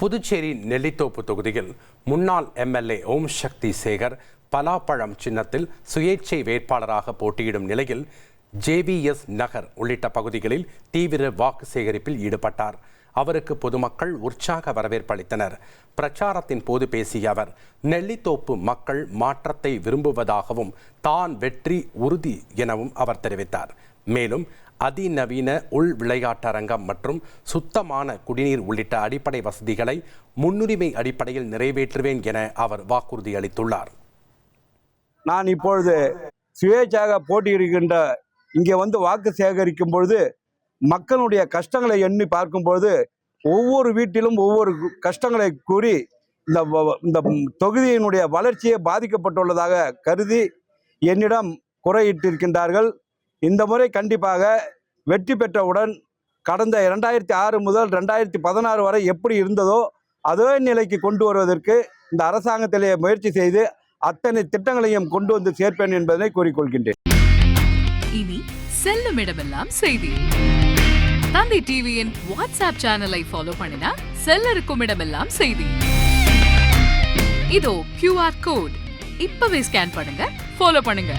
புதுச்சேரி நெல்லித்தோப்பு தொகுதியில் முன்னாள் எம்எல்ஏ ஓம் சக்தி சேகர் பலாப்பழம் சின்னத்தில் சுயேட்சை வேட்பாளராக போட்டியிடும் நிலையில் ஜேவிஎஸ் நகர் உள்ளிட்ட பகுதிகளில் தீவிர வாக்கு சேகரிப்பில் ஈடுபட்டார். அவருக்கு பொதுமக்கள் உற்சாக வரவேற்பு அளித்தனர். பிரச்சாரத்தின் போது பேசிய அவர், நெல்லித்தோப்பு மக்கள் மாற்றத்தை விரும்புவதாகவும் தான் வெற்றி உறுதி எனவும் அவர் தெரிவித்தார். மேலும் அதிநவீன உள் விளையாட்டரங்கம் மற்றும் சுத்தமான குடிநீர் உள்ளிட்ட அடிப்படை வசதிகளை முன்னுரிமை அடிப்படையில் நிறைவேற்றுவேன் என அவர் வாக்குறுதி அளித்துள்ளார். நான் இப்பொழுது சுயேட்சாக போட்டியிடுகின்ற இங்கே வாக்கு சேகரிக்கும் பொழுது மக்களுடைய கஷ்டங்களை எண்ணி பார்க்கும்பொழுது ஒவ்வொரு வீட்டிலும் ஒவ்வொரு கஷ்டங்களை கூறி இந்த தொகுதியினுடைய வளர்ச்சியை பாதிக்கப்பட்டுள்ளதாக கருதி என்னிடம் குறையிட்டிருக்கின்றார்கள். இந்த முறை கண்டிப்பாக வெற்றி பெற்றவுடன் கடந்த 2006 முதல் 2016 வரை எப்படி இருந்ததோ அதே நிலைக்கு கொண்டு வருவதற்கு இந்த அரசாங்கத்திலே முயற்சி செய்து அத்தனை திட்டங்களையும் கொண்டு வந்து சேர்ப்பேன் என்பதனை கூறிக்கொள்கின்றேன். இனி செல்லும் இடமெல்லாம் செய்தி. தந்தை டிவியின் வாட்ஸ்அப் சேனலை ஃபாலோ பண்ணினா செல்ல இருக்கும் இடமெல்லாம் செய்தி. இதோ QR கோட் இப்பவே ஸ்கேன் பண்ணுங்க, ஃபாலோ பண்ணுங்க.